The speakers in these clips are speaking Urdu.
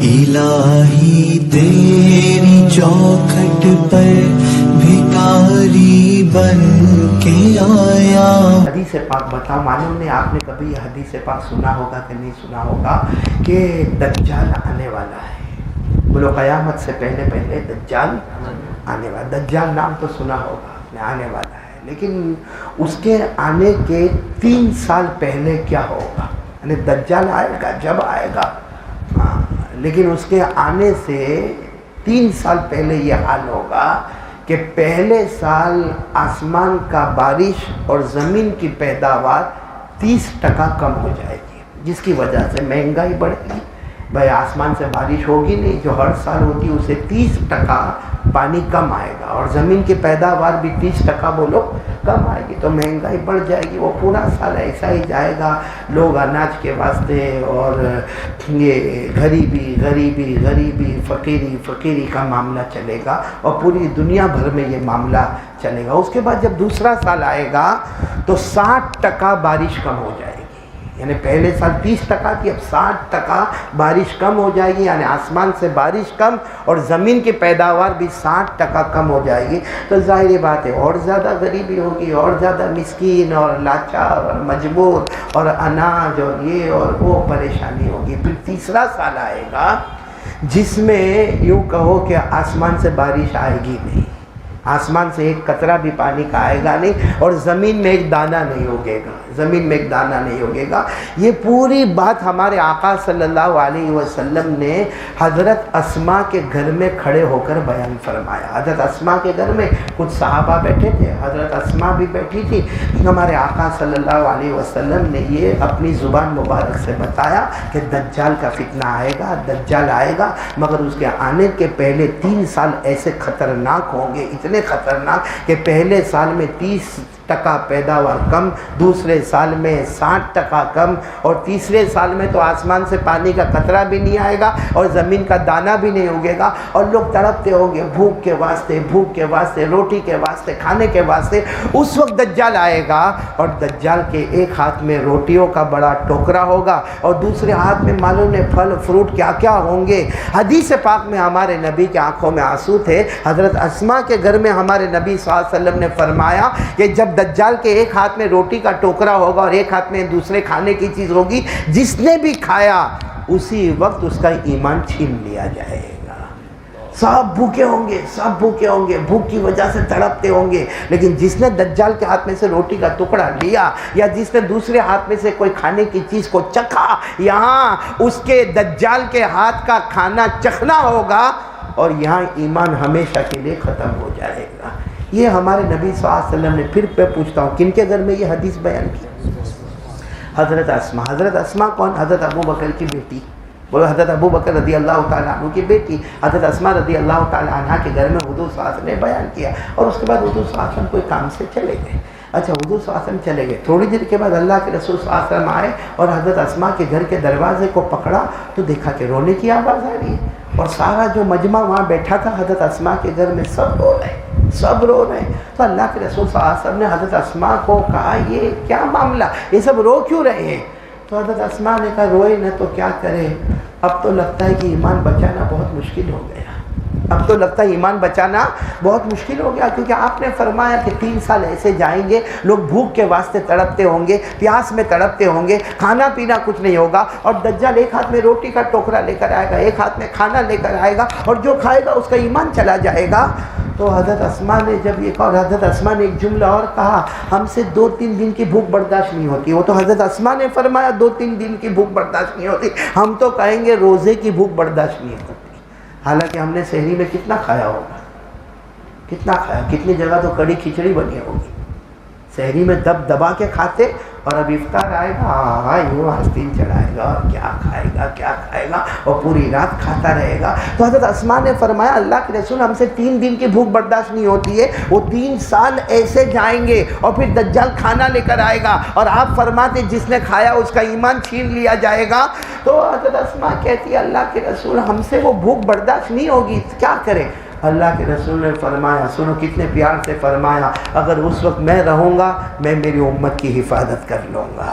الہی تیری چوکھٹ پر بھکاری بن کے آیا. حدیث پاک بتاؤ، معلوم نہیں آپ نے کبھی یہ حدیث پاک سنا ہوگا کہ نہیں سنا ہوگا کہ دجال آنے والا ہے. بولو قیامت سے پہلے پہلے دجال آنے والا. دجال نام تو سنا ہوگا، آنے والا ہے، لیکن اس کے آنے کے 3 سال پہلے کیا ہوگا؟ یعنی دجال آئے گا جب آئے گا، لیکن اس کے آنے سے 3 سال پہلے یہ حال ہوگا کہ پہلے سال آسمان کا بارش اور زمین کی پیداوار 30% کم ہو جائے گی، جس کی وجہ سے مہنگائی بڑھے گی. بھائی آسمان سے بارش ہوگی نہیں جو ہر سال ہوتی، اسے 30% پانی کم آئے گا، اور زمین کی پیداوار بھی 30% بولو کم آئے گی، تو مہنگائی بڑھ جائے گی. وہ پورا سال ایسا ہی جائے گا، لوگ اناج کے واسطے اور یہ غریبی فقیری کا معاملہ چلے گا، اور پوری دنیا بھر میں یہ معاملہ چلے گا. اس کے بعد جب دوسرا سال آئے گا تو 60% بارش کم ہو جائے گی. یعنی پہلے سال 30% تھی، اب 60% بارش کم ہو جائے گی، یعنی آسمان سے بارش کم اور زمین کی پیداوار بھی 60% کم ہو جائے گی. تو ظاہر بات ہے اور زیادہ غریبی ہوگی، اور زیادہ مسکین اور لاچار اور مجبور اور اناج اور یہ اور وہ پریشانی ہوگی. پھر تیسرا سال آئے گا جس میں یوں کہو کہ آسمان سے بارش آئے گی نہیں، آسمان سے ایک قطرہ بھی پانی کا آئے گا نہیں، اور زمین میں ایک دانہ نہیں اگے گا. یہ پوری بات ہمارے آقا صلی اللہ علیہ وسلم نے حضرت اسماء کے گھر میں کھڑے ہو کر بیان فرمایا. حضرت اسماء کے گھر میں کچھ صحابہ بیٹھے تھے، حضرت اسماء بھی بیٹھی تھی. ہمارے آقا صلی اللہ علیہ وسلم نے یہ اپنی زبان مبارک سے بتایا کہ دجال کا فتنہ آئے گا، مگر اس کے آنے کے پہلے 3 سال ایسے خطرناک ہوں گے، اتنے خطرناک کہ پہلے سال میں 30% پیداوار کم، دوسرے سال میں 60% کم، اور تیسرے سال میں تو آسمان سے پانی کا قطرہ بھی نہیں آئے گا اور زمین کا دانہ بھی نہیں اگے گا، اور لوگ تڑپتے ہوں گے بھوک کے واسطے، روٹی کے واسطے، کھانے کے واسطے. اس وقت دجال آئے گا، اور دجال کے ایک ہاتھ میں روٹیوں کا بڑا ٹوکرا ہوگا اور دوسرے ہاتھ میں معلوم ہے پھل فروٹ کیا کیا ہوں گے. حدیث پاک میں ہمارے نبی کی آنکھوں میں آنسو تھے. حضرت اسماء کے گھر میں ہمارے نبی صلی اللہ علیہ وسلم نے فرمایا کہ جب دجال کے ایک ہاتھ میں روٹی کا ٹوکرا ہوگا اور ایک ہاتھ میں دوسرے کھانے کی چیز ہوگی، جس نے بھی کھایا اسی وقت اس کا ایمان چھین لیا جائے گا. سب بھوکے ہوں گے، بھوک کی وجہ سے تڑپتے ہوں گے، لیکن جس نے دجال کے ہاتھ میں سے روٹی کا ٹکڑا لیا یا جس نے دوسرے ہاتھ میں سے کوئی کھانے کی چیز کو چکھا، یہاں اس کے دجال کے ہاتھ کا کھانا چکھنا ہوگا، اور یہاں ایمان ہمیشہ کے لیے ختم ہو جائے گا. یہ ہمارے نبی صلی اللہ علیہ وسلم نے، پھر میں پوچھتا ہوں کن کے گھر میں یہ حدیث بیان کی؟ حضرت اسماء کون؟ حضرت ابو بکر کی بیٹی. بولو حضرت ابو بکر رضی اللہ تعالیٰ عنہ کی بیٹی حضرت اسماء رضی اللہ تعالیٰ عنہ کے گھر میں حضور صلی اللہ علیہ وسلم نے بیان کیا. اور اس کے بعد حضور صلی اللہ علیہ وسلم کوئی کام سے چلے گئے. اچھا حضور صلی اللہ علیہ وسلم چلے گئے، تھوڑی دیر کے بعد اللہ کے رسول صلی اللہ علیہ وسلم آئے اور حضرت اسماء کے گھر کے دروازے کو پکڑا تو دیکھا کہ رونے کی آواز آ رہی ہے، اور سارا جو مجمع وہاں بیٹھا تھا حضرت اسماء کے گھر میں سب رو رہے ہیں. تو اللہ کے رسول صلی اللہ علیہ وسلم نے حضرت اسماء کو کہا یہ کیا معاملہ، یہ سب رو کیوں رہے ہیں؟ تو حضرت اسماء نے کہا روئے نہ تو کیا کرے، اب تو لگتا ہے کہ ایمان بچانا بہت مشکل ہو گیا. کیونکہ آپ نے فرمایا کہ 3 سال ایسے جائیں گے، لوگ بھوک کے واسطے تڑپتے ہوں گے، پیاس میں تڑپتے ہوں گے، کھانا پینا کچھ نہیں ہوگا، اور دجال ایک ہاتھ میں روٹی کا ٹوکرا لے کر آئے گا، ایک ہاتھ میں کھانا لے کر آئے گا، اور جو کھائے گا اس کا ایمان چلا جائے گا. تو حضرت اسماء نے جب یہ کہا، اور حضرت اسماء نے ایک جملہ اور کہا، ہم سے 2-3 دن کی بھوک برداشت نہیں ہوتی. وہ تو حضرت اسماء نے فرمایا 2-3 دن کی بھوک برداشت نہیں ہوتی، ہم تو کہیں گے روزے کی بھوک برداشت نہیں ہوتی. حالانکہ ہم نے سحری میں کتنا کھایا ہوگا، کتنی جگہ تو کڑی کھچڑی بنی ہوگی. سحری میں دبا کے کھاتے، اور اب افطار آئے گا یوں آستین چڑھائے گا اور کیا کھائے گا اور پوری رات کھاتا رہے گا. تو حضرت اسماء نے فرمایا اللہ کے رسول ہم سے 3 دن کی بھوک برداشت نہیں ہوتی ہے، وہ 3 سال ایسے جائیں گے اور پھر دجال کھانا لے کر آئے گا، اور آپ فرماتے جس نے کھایا اس کا ایمان چھین لیا جائے گا. تو حضرت اسماء کہتی ہے اللہ کے رسول ہم سے وہ بھوک برداشت نہیں ہوگی، کیا کریں؟ اللہ کے رسول نے فرمایا، سنو کتنے پیار سے فرمایا، اگر اس وقت میں رہوں گا میں میری امت کی حفاظت کر لوں گا.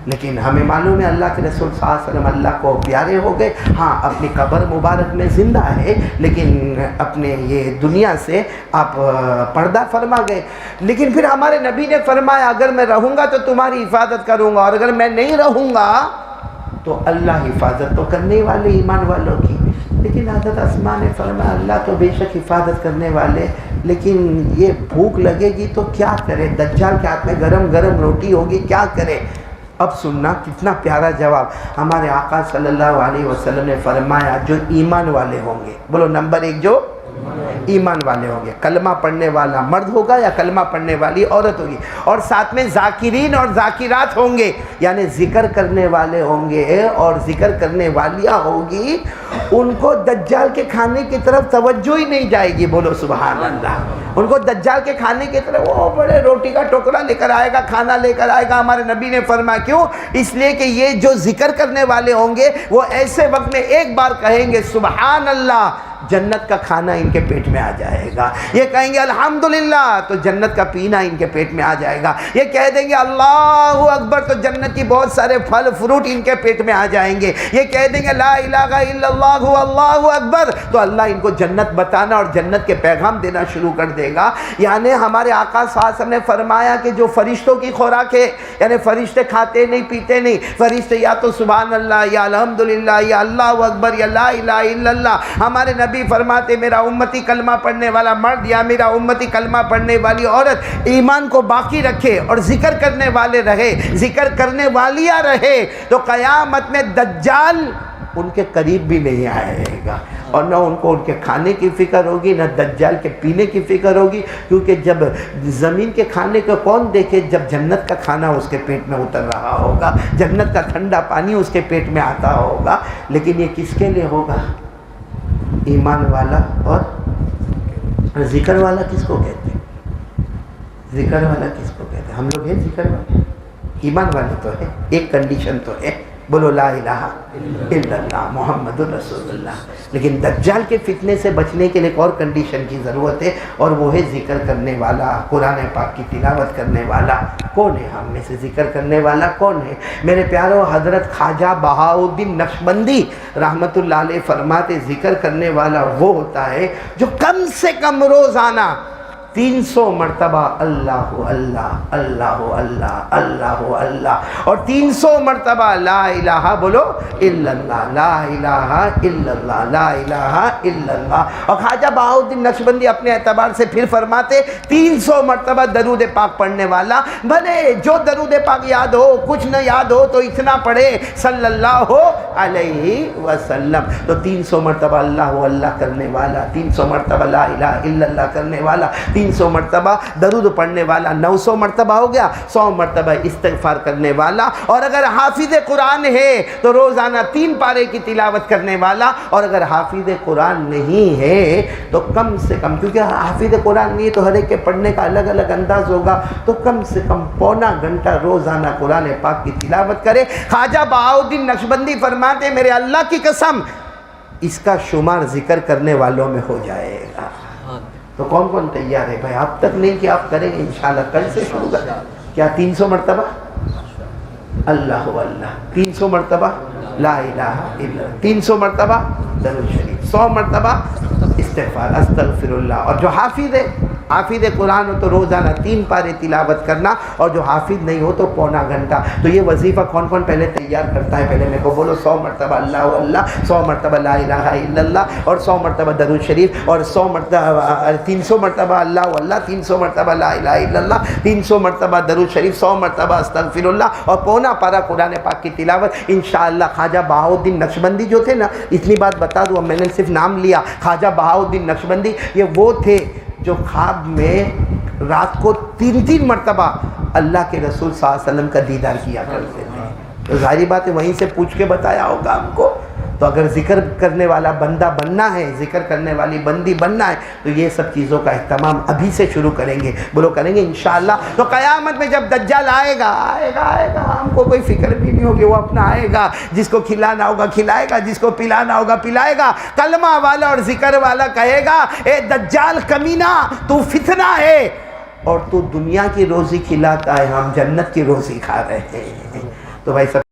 لیکن ہمیں معلوم ہے اللہ کے رسول صلی اللہ علیہ وسلم اللہ کو پیارے ہو گئے. ہاں اپنی قبر مبارک میں زندہ ہے لیکن اپنے یہ دنیا سے آپ پردہ فرما گئے. لیکن پھر ہمارے نبی نے فرمایا اگر میں رہوں گا تو تمہاری حفاظت کروں گا اور اگر میں نہیں رہوں گا تو اللہ حفاظت تو کرنے والے ایمان والوں کی. لیکن حضرت اسماء نے فرمایا اللہ تو بے شک حفاظت کرنے والے لیکن یہ بھوک لگے گی تو کیا کرے, دجال کے ہاتھ میں گرم گرم روٹی ہوگی کیا کرے. اب سننا کتنا پیارا جواب. ہمارے آقا صلی اللہ علیہ وسلم نے فرمایا جو ایمان والے ہوں گے, بولو نمبر 1 جو ایمان والے ہوں گے, کلمہ پڑھنے والا مرد ہوگا یا کلمہ پڑھنے والی عورت ہوگی, اور ساتھ میں ذاکرین اور ذاکرات ہوں گے, یعنی ذکر کرنے والے ہوں گے اور ذکر کرنے والیاں ہوگی, ان کو دجال کے کھانے کی طرف توجہ ہی نہیں جائے گی. بولو سبحان اللہ. ان کو دجال کے کھانے کی طرف وہ بڑے روٹی کا ٹوکرا لے کر آئے گا, کھانا لے کر آئے گا. ہمارے نبی نے فرمایا کیوں؟ اس لیے کہ یہ جو ذکر کرنے والے ہوں گے وہ ایسے وقت میں ایک بار کہیں گے سبحان اللہ, جنت کا کھانا ان کے پیٹ میں آ جائے گا. یہ کہیں گے الحمدللہ تو جنت کا پینا ان کے پیٹ میں آ جائے گا. یہ کہہ دیں گے اللہ اکبر تو جنت کی بہت سارے پھل فروٹ ان کے پیٹ میں آ جائیں گے. یہ کہہ دیں گے لا الہ الا اللہ اللہ اکبر تو اللہ ان کو جنت بتانا اور جنت کے پیغام دینا شروع کر دے گا. یعنی ہمارے آقا صلی اللہ علیہ وسلم نے فرمایا کہ جو فرشتوں کی خوراک ہے, یعنی فرشتے کھاتے نہیں پیتے نہیں, فرشتے یا تو سبحان اللہ یا الحمدللہ یا اللہ اکبر یا لا الہ الا اللہ. ہمارے نبی فرماتے میرا امتی کلمہ پڑھنے والا مرد یا میرا امتی کلمہ پڑھنے والی عورت ایمان کو باقی رکھے اور ذکر کرنے والے رہے, ذکر کرنے والیاں رہے, تو قیامت میں دجال ان کے قریب بھی نہیں آئے گا, اور نہ ان کو ان کے کھانے کی فکر ہوگی نہ دجال کے پینے کی فکر ہوگی. کیونکہ جب زمین کے کھانے کو کون دیکھے جب جنت کا کھانا اس کے پیٹ میں اتر رہا ہوگا, جنت کا ٹھنڈا پانی اس کے پیٹ میں آتا ہوگا. لیکن یہ کس کے لیے ہوگا؟ ایمان والا. اور ذکر والا کس کو کہتے ہیں؟ ذکر والا کس کو کہتے ہیں؟ ہم لوگ ہیں ذکر والے, ایمان والے تو ہے, ایک کنڈیشن تو ہے, بولو لا الہ الا اللہ محمد رسول اللہ. لیکن دجال کے فتنے سے بچنے کے لیے ایک اور کنڈیشن کی ضرورت ہے, اور وہ ہے ذکر کرنے والا, قرآن پاک کی تلاوت کرنے والا. کون ہے ہم میں سے ذکر کرنے والا کون ہے؟ میرے پیارو حضرت خواجہ بہاؤالدین نقشبندی رحمت اللہ علیہ فرماتے ذکر کرنے والا وہ ہوتا ہے جو کم سے کم روزانہ 300 مرتبہ اللہ اللہ اللہ اللہ اللہ اللہ اور 300 مرتبہ لا الہ بولو الا اللہ, لا الہ الا اللہ, لا الہ الا اللہ. اور خواجہ بہاؤالدین نقشبندی اپنے اعتبار سے پھر فرماتے 300 مرتبہ درود پاک پڑھنے والا, بھلے جو درود پاک یاد ہو, کچھ نہ یاد ہو تو اتنا پڑھے صلی اللہ علیہ وسلم. تو 300 مرتبہ اللہ اللہ کرنے والا, 300 مرتبہ لا الہ الا اللہ کرنے والا, 300 مرتبہ درود پڑھنے والا, 900 مرتبہ ہو گیا, 100 مرتبہ استغفار کرنے والا. اور اگر حافظ قرآن ہے تو روزانہ 3 پارے کی تلاوت کرنے والا, اور اگر حافظ قرآن نہیں ہے تو کم سے کم, کیونکہ حافظ قرآن نہیں ہے تو ہر ایک کے پڑھنے کا الگ الگ انداز ہوگا, تو کم سے کم پونا گھنٹہ روزانہ قرآن پاک کی تلاوت کرے. خواجہ بہاؤالدین نقشبندی فرماتے میرے اللہ کی قسم اس کا شمار ذکر کرنے والوں میں ہو جائے گا. تو کون کون تیار ہے بھائی؟ اب تک نہیں کہ آپ کریں گے انشاءاللہ, کل سے شروع کریں. کیا 300 مرتبہ اللہ اللہ, 300 مرتبہ لا الہ الا اللہ, 300 مرتبہ درود شریف, 100 مرتبہ استغفار استغفر اللہ. اور جو حافظ ہے, حافظ قرآن ہو تو روزانہ 3 پارے تلاوت کرنا, اور جو حافظ نہیں ہو تو پونا گھنٹہ. تو یہ وظیفہ کون کون پہلے تیار کرتا ہے؟ پہلے میرے کو بولو 100 مرتبہ اللہ اللہ, 100 مرتبہ لا الہ الا اللہ, اور 100 مرتبہ درود شریف, اور 100 مرتبہ 300 مرتبہ اللہ اللہ, 300 مرتبہ لا الہ الا اللہ, 300 مرتبہ درود شریف, 100 مرتبہ استغفر اللہ, اور پونا پارا قرآن پاک کی تلاوت انشاءاللہ. خواجہ بہاؤالدین نقشبندی جو تھے نا, اتنی بات بتا دوں, میں نے صرف نام لیا, خواجہ بہاؤالدین نقشبندی یہ وہ تھے جو خواب میں رات کو 3 مرتبہ اللہ کے رسول صلی اللہ علیہ وسلم کا دیدار کیا کرتے تھے. تو ظاہری بات ہے وہیں سے پوچھ کے بتایا ہوگا ہم کو. تو اگر ذکر کرنے والا بندہ بننا ہے, ذکر کرنے والی بندی بننا ہے, تو یہ سب چیزوں کا اہتمام ابھی سے شروع کریں گے. بولو کریں گے انشاءاللہ. تو قیامت میں جب دجال آئے گا ہم کو کوئی فکر بھی نہیں ہوگی, وہ اپنا آئے گا, جس کو کھلانا ہوگا کھلائے گا, جس کو پلانا ہوگا پلائے گا. کلمہ والا اور ذکر والا کہے گا اے دجال کمینہ تو فتنہ ہے, اور تو دنیا کی روزی کھلاتا ہے, ہم جنت کی روزی کھا رہے ہیں. تو تو بھائی سب